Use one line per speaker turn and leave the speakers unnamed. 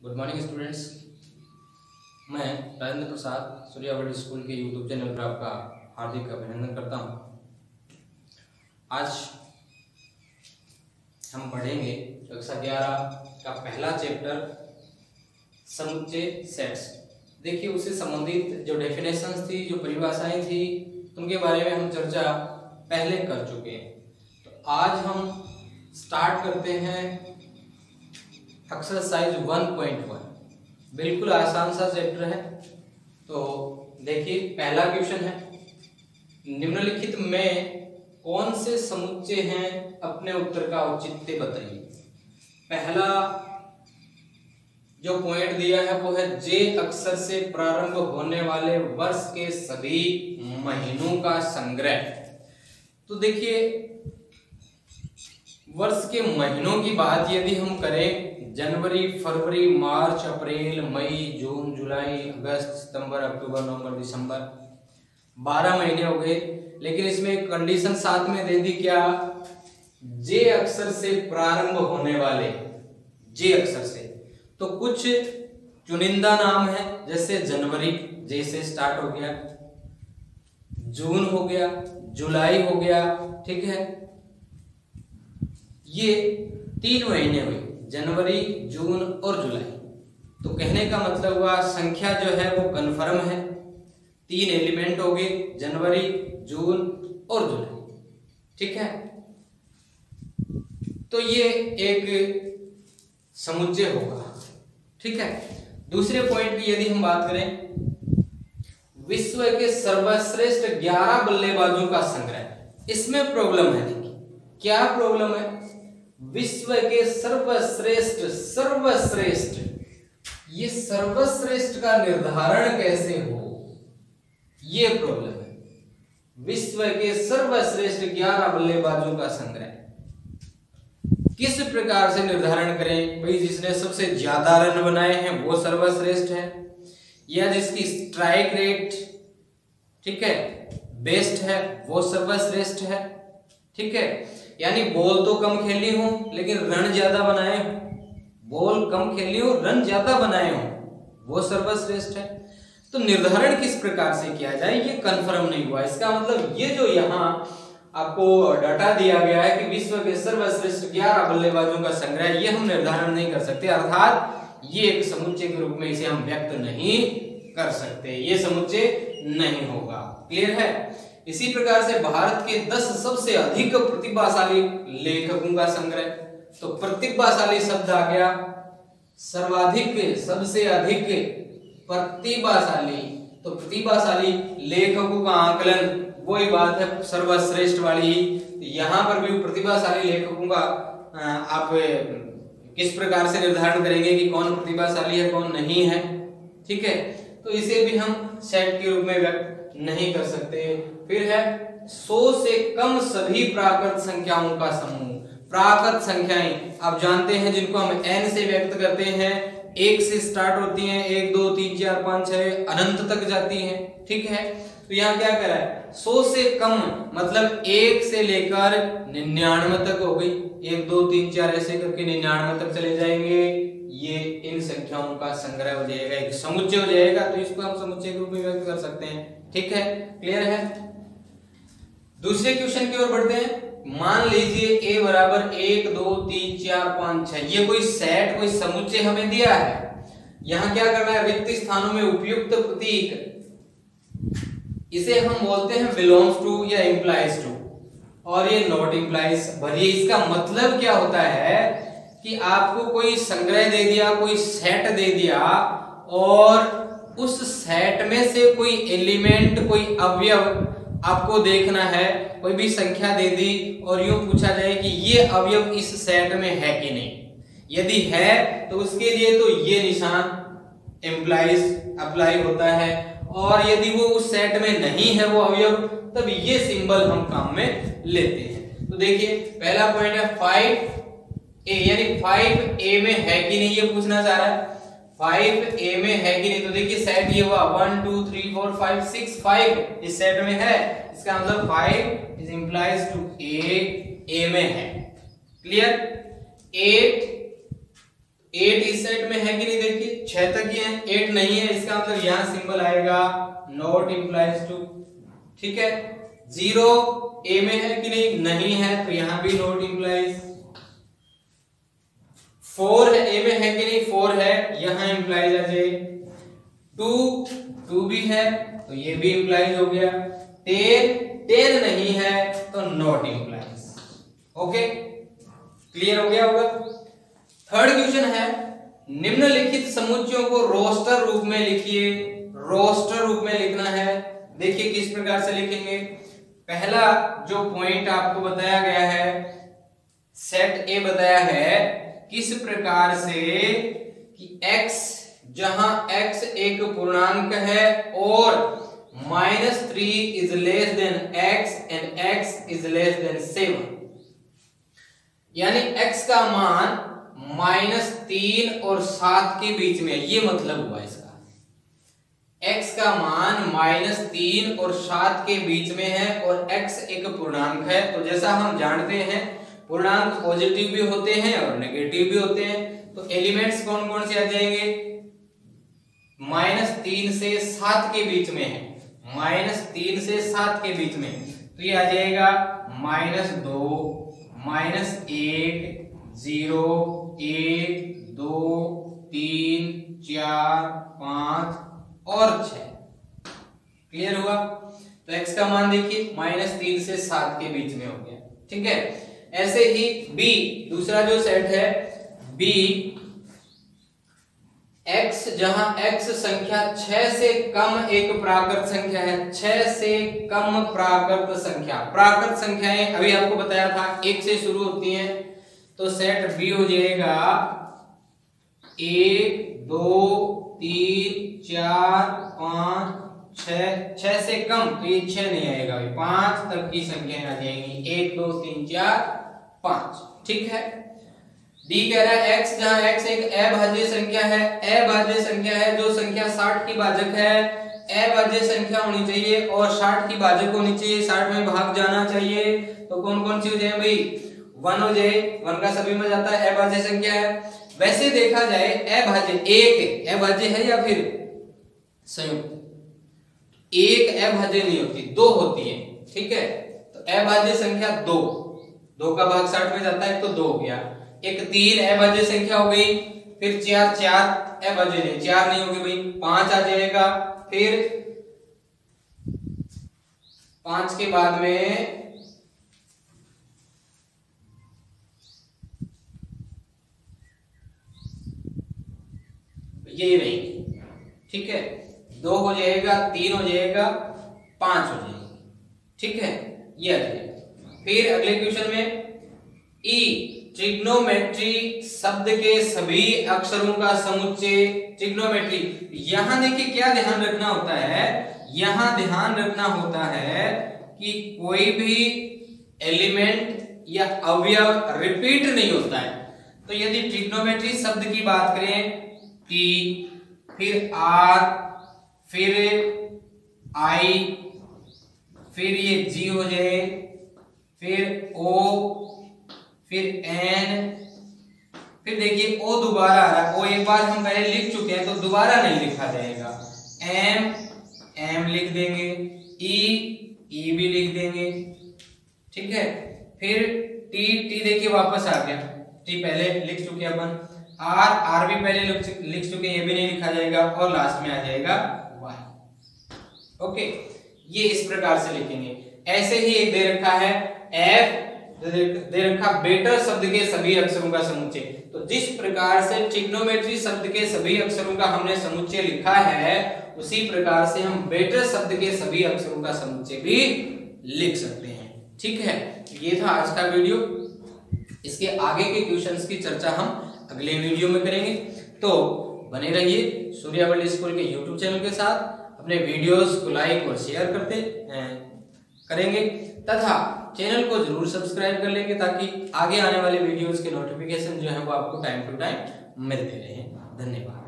Good morning students. मैं Rajendra Prasad सूर्यावर्ती school के YouTube channel पर आपका हार्दिक अभिनंदन करता हूं। आज हम पढ़ेंगे कक्षा 11 का पहला चैप्टर समुच्चय सेट्स। देखिए, उससे संबंधित जो डेफिनेशंस थी, जो परिभाषाएं थी, उनके बारे में हम चर्चा पहले कर चुके हैं। तो आज हम स्टार्ट करते हैं एक्सरसाइज 1.1। बिल्कुल आसान सा चैप्टर है। तो देखिए, पहला क्वेश्चन है, निम्नलिखित में कौन से समुच्चय हैं, अपने उत्तर का औचित्य बताइए। पहला जो पॉइंट दिया है वो है जे अक्षर से प्रारंभ होने वाले वर्ष के सभी महीनों का संग्रह। तो देखिए, वर्ष के महीनों की बात यदि हम करें, जनवरी, फरवरी, मार्च, अप्रैल, मई, जून, जुलाई, अगस्त, सितंबर, अक्टूबर, नवंबर, दिसंबर, 12 महीने हो गए। लेकिन इसमें एक कंडीशन साथ में दे दी, क्या? जे अक्षर से प्रारंभ होने वाले, जे अक्षर से। तो कुछ चुनिंदा नाम है, जैसे जनवरी जे से स्टार्ट हो गया, जून हो गया, जुलाई हो गया, ठीक है। ये 3 महीने हुए, जनवरी, जून और जुलाई। तो कहने का मतलब हुआ संख्या जो है वो कन्फर्म है, 3 एलिमेंट हो गए, जनवरी, जून और जुलाई, ठीक है। तो ये एक समुच्चय होगा, ठीक है। दूसरे पॉइंट की यदि हम बात करें, विश्व के सर्वश्रेष्ठ 11 बल्लेबाजों का संग्रह। इसमें प्रॉब्लम है, देखिए क्या प्रॉब्लम है। विश्व के सर्वश्रेष्ठ, ये सर्वश्रेष्ठ का निर्धारण कैसे हो, ये प्रॉब्लम है। विश्व के सर्वश्रेष्ठ 11 बल्लेबाजों का संग्रह किस प्रकार से निर्धारण करें? भाई, जिसने सबसे ज्यादा रन बनाए हैं वो सर्वश्रेष्ठ है, या जिसकी स्ट्राइक रेट, ठीक है, बेस्ट है, वो सर्वश्रेष्ठ है, ठीक है। यानी बॉल तो कम खेली हो लेकिन रन ज्यादा बनाए हो, बॉल कम खेली हो रन ज्यादा बनाए हो, वो सर्वश्रेष्ठ है। तो निर्धारण किस प्रकार से किया जाए, ये कंफर्म नहीं हुआ। इसका मतलब ये जो यहाँ आपको डाटा दिया गया है कि विश्व के सर्वश्रेष्ठ 11 बल्लेबाजों का संग्रह, ये हम निर्धारण नहीं कर सकते, अर्थात ये एक समुच्चय के रूप में इसे हम व्यक्त नहीं कर सकते, ये समुच्चय नहीं होगा। क्लियर है? इसी प्रकार से भारत के 10 सबसे अधिक प्रतिभाशाली लेखकों का संग्रह। तो प्रतिभाशाली शब्द आ गया, सर्वाधिक, सबसे अधिक प्रतिभाशाली। तो प्रतिभाशाली लेखकों का आकलन, वही बात है सर्वश्रेष्ठ वाली। यहां पर भी प्रतिभाशाली लेखकों का आप किस प्रकार से निर्धारण करेंगे कि कौन प्रतिभाशाली है, कौन नहीं है, ठीक है। तो इसे भी हम सेट के रूप में व्यक्त नहीं कर सकते। फिर है 100 से कम सभी प्राकृत संख्याओं का समूह। प्राकृत संख्याएं आप जानते हैं, जिनको हम n से व्यक्त करते हैं, 1 से स्टार्ट होती हैं, 1 2 3 4 5 6 अनंत तक जाती हैं, ठीक है। तो यहाँ क्या कह रहा है, 100 से कम मतलब 1 से लेकर 99 तक हो गई, 1 2 3 4 ऐसे करके 99 तक चले जाएंगे। ये इन संख्याओं का संग्रह हो जाएगा, एक समुच्चय हो जाएगा। तो इसको हम समुच्चय के रूप में व्यक्त कर सकते हैं, ठीक है। क्लियर है? दूसरे क्वेश्चन की ओर बढ़ते हैं। मान लीजिए a बराबर 1 2 3 4 5 6, ये कोई सेट, कोई समुच्चय हमें दिया है। यहाँ क्या करना है, रिक्त स्थानों में उपयुक्त प्रतीक, इसे हम बोलते हैं बिलोंग्स टू या इंप्लाइज टू, और ये नॉट इंप्लाइज भरिए। इसका मतलब क्या होता है कि आपको कोई संग्रह दे दिया, कोई सेट दे दिया, और उस सेट में से कोई एलिमेंट, कोई अवयव आपको देखना है। कोई भी संख्या दे दी और यूं पूछा जाए कि ये अवयव इस सेट में है कि नहीं। यदि है तो उसके लिए तो ये निशान इंप्लाइज अप्लाई होता है, और यदि वो उस सेट में नहीं है वो अवयव, तब ये सिंबल हम काम में लेते हैं। तो देखिए, पहला पॉइंट है 5a, यानी 5a में है कि नहीं, ये पूछना चाह रहा है। 5a में है कि नहीं, तो देखिए सेट ये हुआ 1 2 3 4 5 6, 5 इस सेट में है। इसका मतलब 5 इज इंप्लाइज टू a में है। क्लियर? 8 इस सेट में है कि नहीं, देखिए 6 तक ही है, 8 नहीं है, इसका मतलब यहां सिंबल आएगा नॉट इंप्लाइज टू। ठीक है, 0 ए में है कि नहीं, नहीं है, तो यहां भी नॉट इंप्लाइज। 4 ए में है कि नहीं, 4 है, यहां इंप्लाइज आ जाए। 2 भी है तो ये भी इंप्लाइज हो गया। 10 नहीं है तो नॉट इंप्लाइज। ओके, क्लियर हो गया होगा। थर्ड क्वेश्चन है, निम्नलिखित समुच्चयों को रोस्टर रूप में लिखिए। रोस्टर रूप में लिखना है, देखिए किस प्रकार से लिखेंगे। पहला जो पॉइंट आपको बताया गया है, सेट ए बताया है किस प्रकार से कि x, जहां x एक पूर्णांक है और -3 is less than x and x is less than 7, यानी x का मान -3 और 7 के बीच में, ये मतलब हुआ इसका। x का मान -3 और 7 के बीच में है और x एक पूर्णांक है। तो जैसा हम जानते हैं पूर्णांक पॉजिटिव भी होते हैं और नेगेटिव भी होते हैं, तो एलिमेंट्स कौन कौन से आ जाएंगे, -3 से 7 के बीच में है, -3 से 7 के बीच में, तो ये आ जाएगा -2, -1, 0, 1, 2, 3, 4, 5 और 6। क्लियर हुआ। तो x का मान देखिए -3 से 7 के बीच में हो गया। ठीक है, ऐसे ही b, दूसरा जो सेट है b, x जहां x संख्या 6 से कम एक प्राकृत संख्या है, 6 से कम प्राकृत संख्या, प्राकृत संख्याएं अभी आपको बताया था 1 से शुरू होती हैं, तो सेट b हो जाएगा 1, 2, 3, 4, 5, 6 से कम, तो ये 6 नहीं आएगा, 5 तक की संख्याएं आ जाएंगी, 1, 2, 3, 4, 5। ठीक है, डी कह रहा है x, जहां x एक अभाज्य संख्या है, अभाज्य संख्या है, जो संख्या 60 की भाजक है, अभाज्य संख्या होनी चाहिए और 60 की भाजक होनी चाहिए, 60 में भाग जाना चाहिए, तो कौन कौन सी हो जाए भाई, 1 हो जाए, 1 का सभी में जाता है, अभाज्य संख्या है। वैसे देखा जाए अभाज्य, एक अभाज्य है या फिर संयुक्त, एक अभाज्य नहीं होती, 2 होती है। ठीक है, तो अभाज्य संख्या 2 का भाग 60 में जाता है, तो 2 हो गया। एक 3 अभाज्य संख्या हो गई, फिर 4 अभाज्य नहीं, 4 नहीं होगी भाई, 5 आ जाएगा, फिर 5 के बाद में ये रहेगी। ठीक है, 2 हो जाएगा, 3 हो जाएगा, 5 हो जाएगी। ठीक है, ये आ जाएगा। फिर अगले क्वेश्चन में ई, ट्रिग्नोमेट्री शब्द के सभी अक्षरों का समुच्चय। ट्रिग्नोमेट्री, यहां देखिए क्या ध्यान रखना होता है, यहां ध्यान रखना होता है कि कोई भी एलिमेंट या अवयव रिपीट नहीं होता है। तो यदि ट्रिग्नोमेट्री शब्द की बात करें, T, फिर R, फिर I, फिर ये G हो जाए, फिर O, फिर N, फिर देखिए O दोबारा आ रहा है, O एक बार हम पहले लिख चुके हैं तो दोबारा नहीं लिखा जाएगा। M लिख देंगे, E भी लिख देंगे। ठीक है, फिर T देखिए वापस आ गया, T पहले लिख चुके अपन, R भी पहले लिख चुके, ये भी नहीं लिखा जाएगा, और लास्ट में आ जाएगा Y। ओके, ये इस प्रकार से लिखेंगे। ऐसे ही एक दे रखा है F, दे रखा बेटर शब्द के सभी अक्षरों का समुच्चय। तो जिस प्रकार से ट्रिग्नोमेट्री शब्द के सभी अक्षरों का हमने समुच्चय लिखा है, उसी प्रकार से हम बेटर शब्द के सभी अक्षरों का समुच्चय भी लिख सकते हैं। ठीक है, ये था आज का वीडियो। इसके आगे के क्वेश्चंस की चर्चा हम अगले वीडियो में करेंगे, तो बने रहिए सूर्या वर्ल्ड स्कूल के यूट्यूब चैनल के साथ। अपने वीडियोस को लाइक और शेयर करेंगे तथा चैनल को जरूर सब्सक्राइब कर लेंगे, ताकि आगे आने वाले वीडियोस के नोटिफिकेशन जो है वो आपको टाइम टू टाइम मिलते रहे। धन्यवाद।